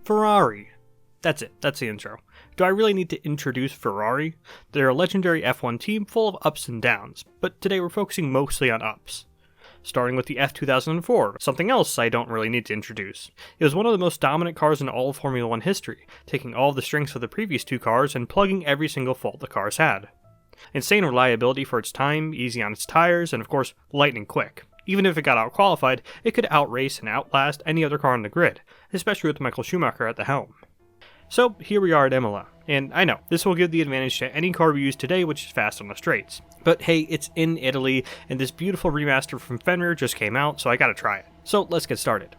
Ferrari. That's it, that's the intro. Do I really need to introduce Ferrari? They're a legendary F1 team full of ups and downs, but today we're focusing mostly on ups. Starting with the F2004, something else I don't really need to introduce. It was one of the most dominant cars in all of Formula 1 history, taking all the strengths of the previous two cars and plugging every single fault the cars had. Insane reliability for its time, easy on its tires, and of course, lightning quick. Even if it got out-qualified, it could outrace and outlast any other car on the grid, especially with Michael Schumacher at the helm. So here we are at Imola, and I know, this will give the advantage to any car we use today which is fast on the straights. But hey, it's in Italy, and this beautiful remaster from Fenrir just came out, so I gotta try it. So let's get started.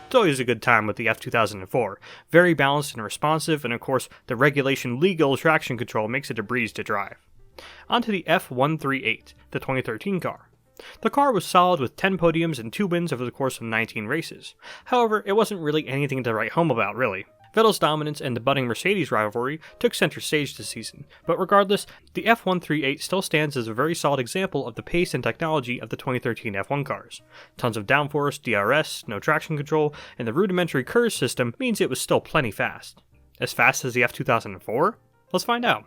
It's always a good time with the F2004. Very balanced and responsive, and of course, the regulation legal traction control makes it a breeze to drive. On to the F138, the 2013 car. The car was solid with 10 podiums and 2 wins over the course of 19 races. However, it wasn't really anything to write home about, really. Vettel's dominance and the budding Mercedes rivalry took center stage this season, but regardless, the F138 still stands as a very solid example of the pace and technology of the 2013 F1 cars. Tons of downforce, DRS, no traction control, and the rudimentary curve system means it was still plenty fast. As fast as the F2004? Let's find out.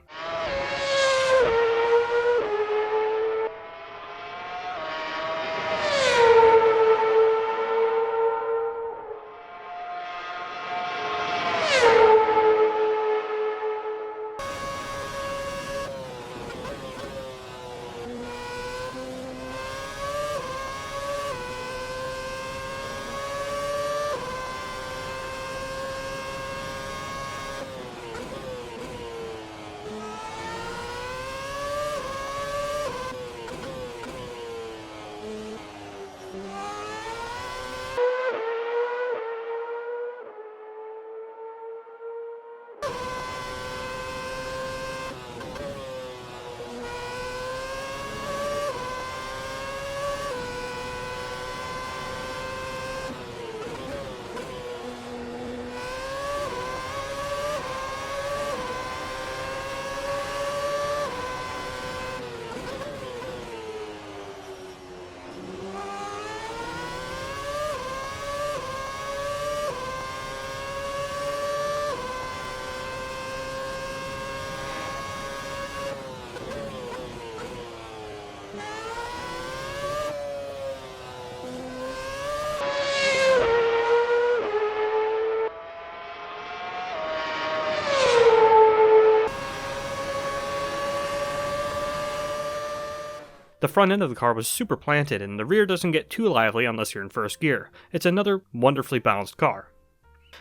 The front end of the car was super planted, and the rear doesn't get too lively unless you're in first gear. It's another wonderfully balanced car.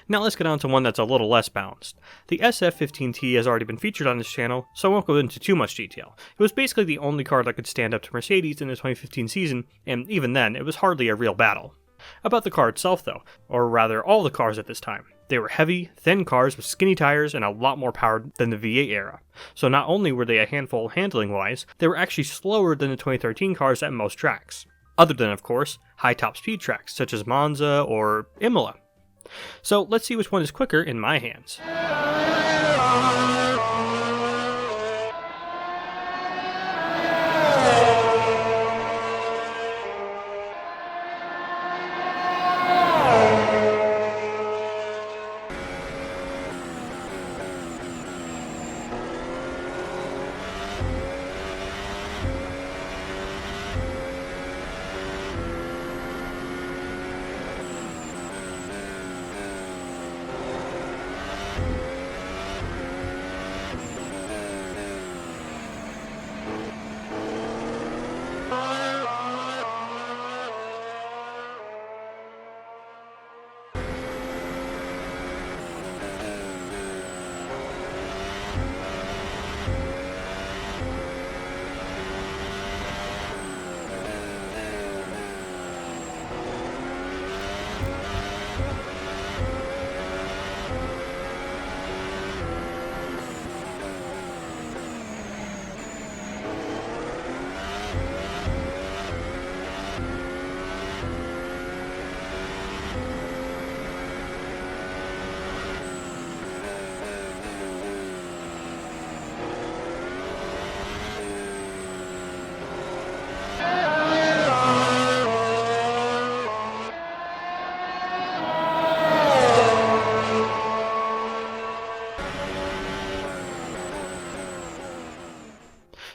Now let's get on to one that's a little less balanced. The SF15T has already been featured on this channel, so I won't go into too much detail. It was basically the only car that could stand up to Mercedes in the 2015 season, and even then, it was hardly a real battle. About the car itself though, or rather all the cars at this time. They were heavy, thin cars with skinny tires and a lot more power than the V8 era. So not only were they a handful handling-wise, they were actually slower than the 2013 cars at most tracks. Other than, of course, high top speed tracks such as Monza or Imola. So let's see which one is quicker in my hands.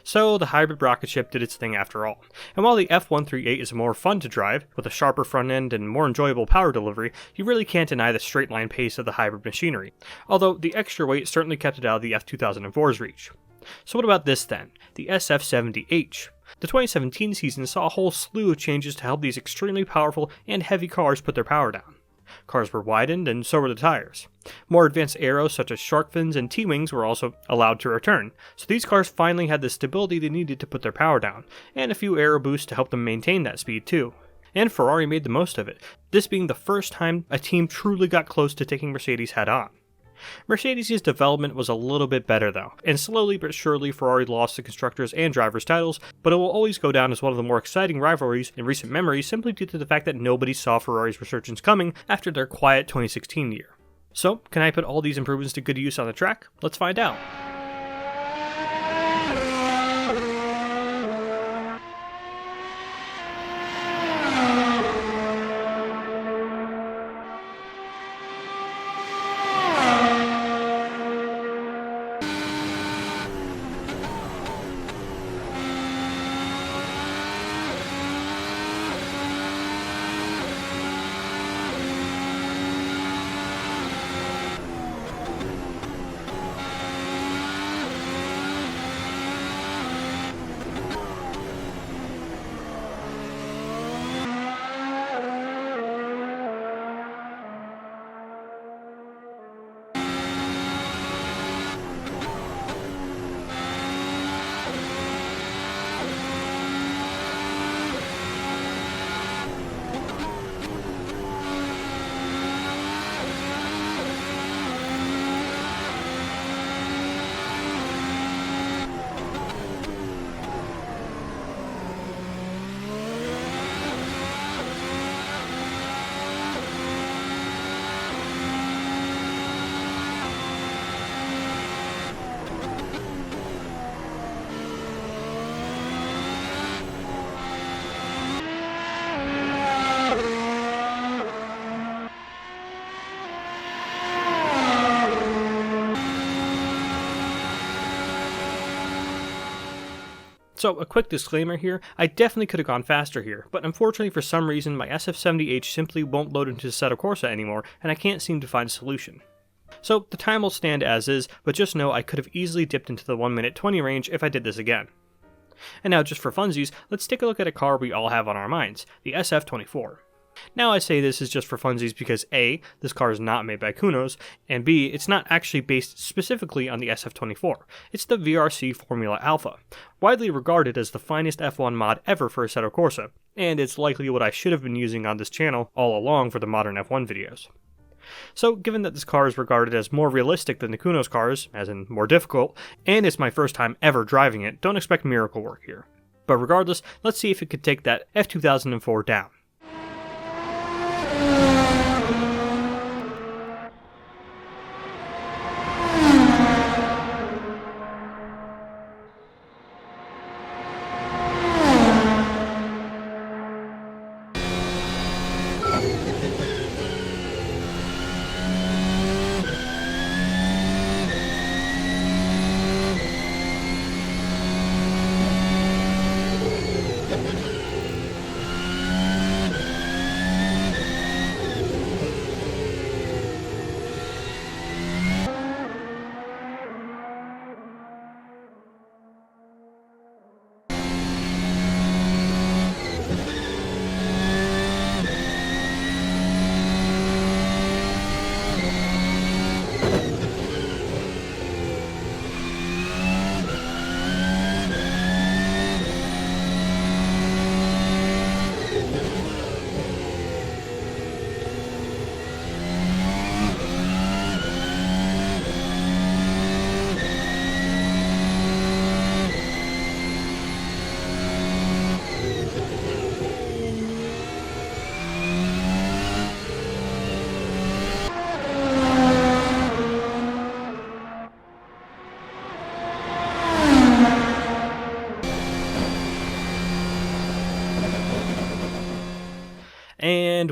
So the hybrid rocket ship did its thing after all, and while the F138 is more fun to drive, with a sharper front end and more enjoyable power delivery, you really can't deny the straight line pace of the hybrid machinery, although the extra weight certainly kept it out of the F2004's reach. So what about this then, the SF70H? The 2017 season saw a whole slew of changes to help these extremely powerful and heavy cars put their power down. Cars were widened, and so were the tires. More advanced aeros such as shark fins and T-wings were also allowed to return, so these cars finally had the stability they needed to put their power down, and a few aero boosts to help them maintain that speed too. And Ferrari made the most of it, this being the first time a team truly got close to taking Mercedes head-on. Mercedes' development was a little bit better though, and slowly but surely Ferrari lost the constructors and drivers titles, but it will always go down as one of the more exciting rivalries in recent memory simply due to the fact that nobody saw Ferrari's resurgence coming after their quiet 2016 year. So, can I put all these improvements to good use on the track? Let's find out. So, a quick disclaimer here, I definitely could have gone faster here, but unfortunately for some reason my SF70H simply won't load into Assetto Corsa anymore, and I can't seem to find a solution. So, the time will stand as is, but just know I could have easily dipped into the 1 minute 20 range if I did this again. And now, just for funsies, let's take a look at a car we all have on our minds, the SF24. Now I say this is just for funsies because A, this car is not made by Kunoz, and B, it's not actually based specifically on the SF24. It's the VRC Formula Alpha, widely regarded as the finest F1 mod ever for Assetto Corsa, and it's likely what I should have been using on this channel all along for the modern F1 videos. So, given that this car is regarded as more realistic than the Kunoz cars, as in more difficult, and it's my first time ever driving it, don't expect miracle work here. But regardless, let's see if it could take that F2004 down.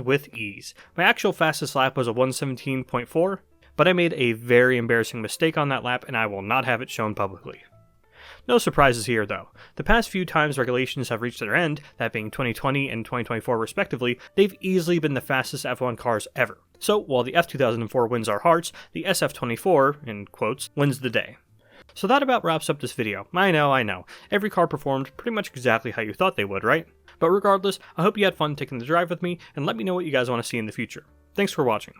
with ease. My actual fastest lap was a 1:17.4, but I made a very embarrassing mistake on that lap and I will not have it shown publicly. No surprises here though. The past few times regulations have reached their end, that being 2020 and 2024 respectively, they've easily been the fastest F1 cars ever. So while the F2004 wins our hearts, the SF24, in quotes, wins the day. So that about wraps up this video. I know. Every car performed pretty much exactly how you thought they would, right? But regardless, I hope you had fun taking the drive with me, and let me know what you guys want to see in the future. Thanks for watching.